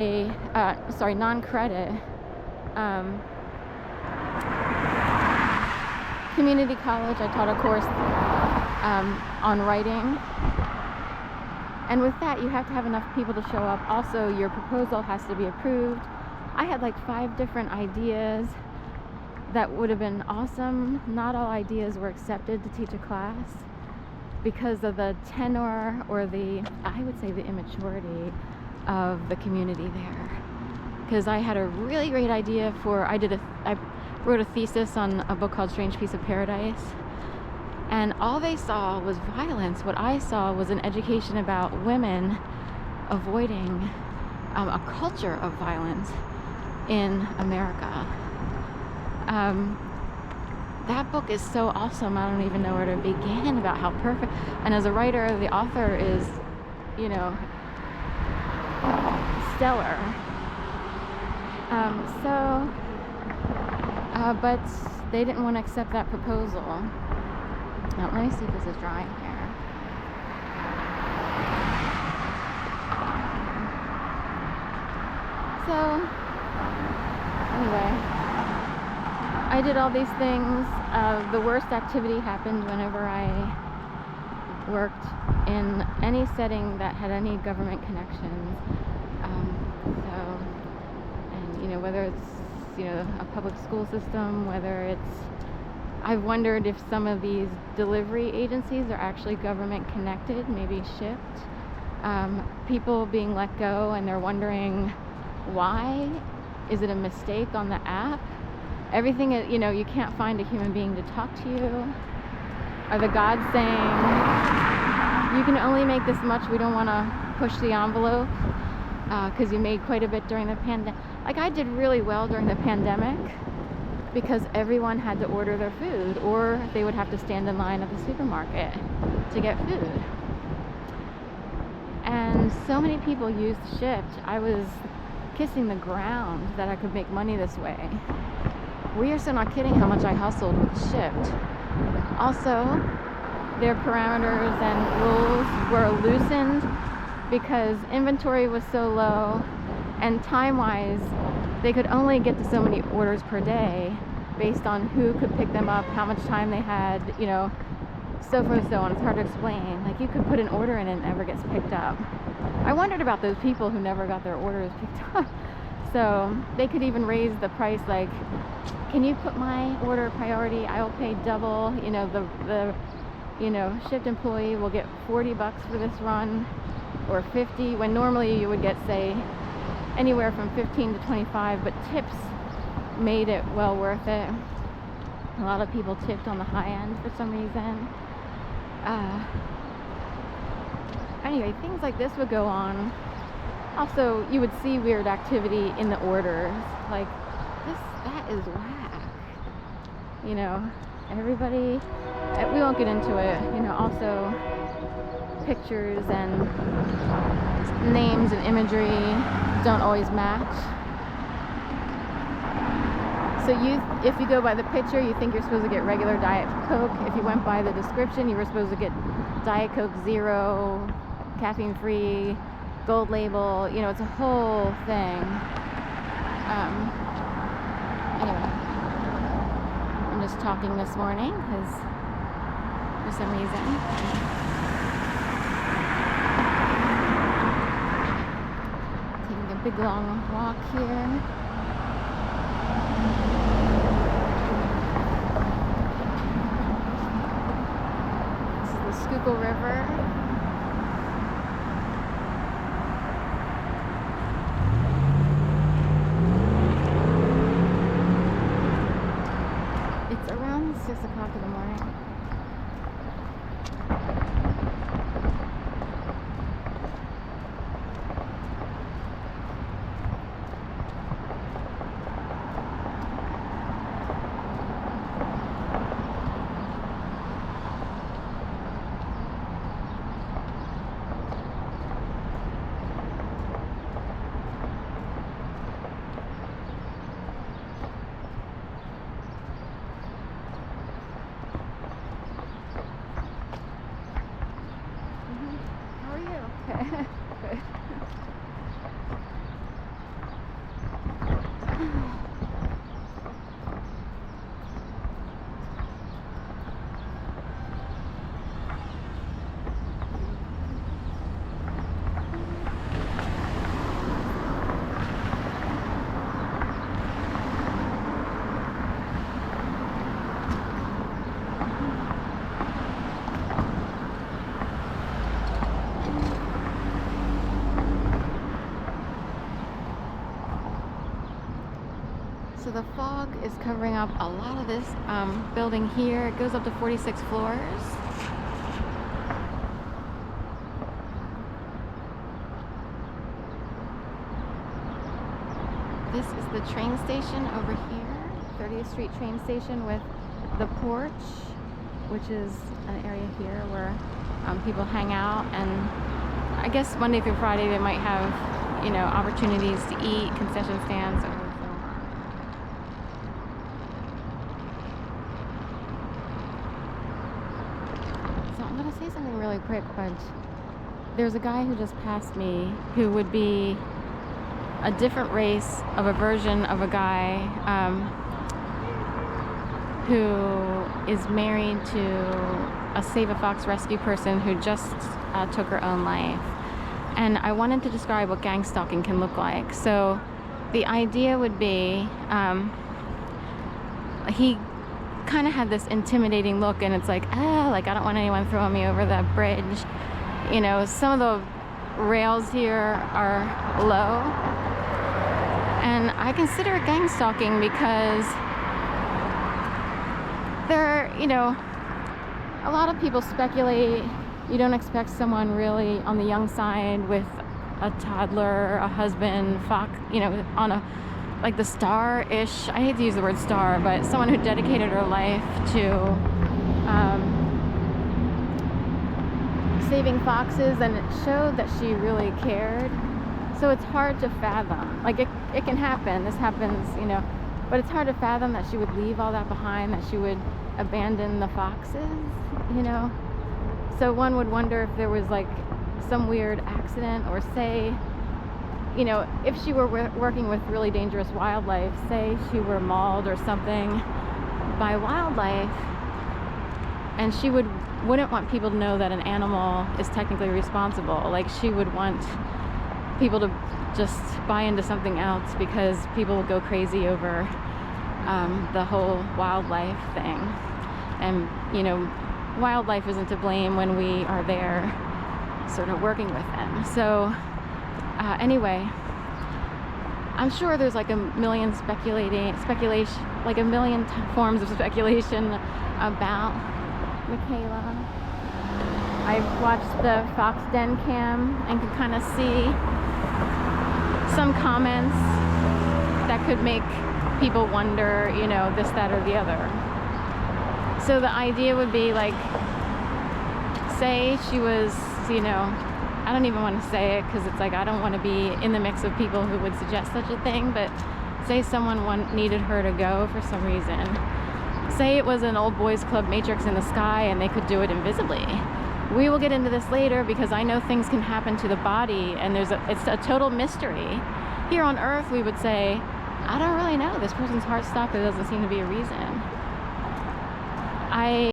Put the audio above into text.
non-credit community college. I taught a course on writing, and with that you have to have enough people to show up. Also, your proposal has to be approved. I had like 5 different ideas that would have been awesome. Not all ideas were accepted to teach a class because of the tenor, or I would say the immaturity of the community there. Because I had a really great idea I wrote a thesis on a book called Strange Piece of Paradise, and all they saw was violence. What I saw was an education about women avoiding a culture of violence in America. That book is so awesome. I don't even know where to begin about how perfect. And as a writer, the author is, stellar. But they didn't want to accept that proposal. Now, let me see if this is drying here. So, anyway, I did all these things. The worst activity happened whenever I worked in any setting that had any government connections. Whether it's a public school system, whether it's, I've wondered if some of these delivery agencies are actually government connected, maybe shipped. People being let go and they're wondering why. Is it a mistake on the app? Everything, you can't find a human being to talk to you. Are the gods saying, you can only make this much, we don't want to push the envelope because you made quite a bit during the pandemic? Like, I did really well during the pandemic because everyone had to order their food, or they would have to stand in line at the supermarket to get food. And so many people used Shipt. I was kissing the ground that I could make money this way. We are so not kidding how much I hustled with Shipt. Also, their parameters and rules were loosened because inventory was so low, and time-wise, they could only get to so many orders per day based on who could pick them up, how much time they had, so forth and so on. It's hard to explain. Like, you could put an order in and it never gets picked up. I wondered about those people who never got their orders picked up. So they could even raise the price, like, can you put my order priority? I will pay double. The Shipt employee will get $40 for this run, or 50, when normally you would get, say, anywhere from 15 to 25, but tips made it well worth it. A lot of people tipped on the high end for some reason. Anyway, things like this would go on. Also, you would see weird activity in the orders, like that is whack. Everybody, we won't get into it. Also, pictures and names and imagery don't always match. So if you go by the picture, you think you're supposed to get regular Diet Coke. If you went by the description, you were supposed to get Diet Coke Zero, caffeine free, gold label. It's a whole thing. Anyway, I'm just talking this morning because for some reason. Big long walk here. This is the Schuylkill River. It's around 6 o'clock in the morning. So the fog is covering up a lot of this building here. It goes up to 46 floors. This is the train station over here, 30th Street train station with the porch, which is an area here where people hang out, and I guess Monday through Friday they might have, you know, opportunities to eat, concession stands, and so on. So I'm gonna say something really quick, but there's a guy who just passed me who would be a different race of a version of a guy who is married to a Save a Fox rescue person who just took her own life. And I wanted to describe what gang stalking can look like. So the idea would be, he kind of had this intimidating look, and it's like, like I don't want anyone throwing me over the bridge. You know, some of the rails here are low. And I consider it gang stalking because there, you know, a lot of people speculate. You don't expect someone really on the young side with a toddler, a husband, fox, you know, on a, like the star-ish, I hate to use the word star, but someone who dedicated her life to saving foxes, and it showed that she really cared. So it's hard to fathom. Like, it can happen. This happens, you know. But it's hard to fathom that she would leave all that behind, that she would abandon the foxes, you know. So one would wonder if there was, like, some weird accident, or say, you know, if she were working with really dangerous wildlife, say she were mauled or something by wildlife, and she wouldn't want people to know that an animal is technically responsible. Like, she would want people to just buy into something else, because people will go crazy over the whole wildlife thing. And, you know, wildlife isn't to blame when we are there sort of working with them. So anyway, I'm sure there's like a million speculation, like a million forms of speculation about Michaela. I've watched the Fox Den cam and could kind of see some comments that could make people wonder, you know, this, that, or the other. So the idea would be, like, say she was, you know, I don't even want to say it because it's like I don't want to be in the mix of people who would suggest such a thing, but say someone needed her to go for some reason. Say it was an old boys club Matrix in the sky and they could do it invisibly. We will get into this later, because I know things can happen to the body, and it's a total mystery. Here on Earth, we would say, I don't really know. This person's heart stopped. There doesn't seem to be a reason.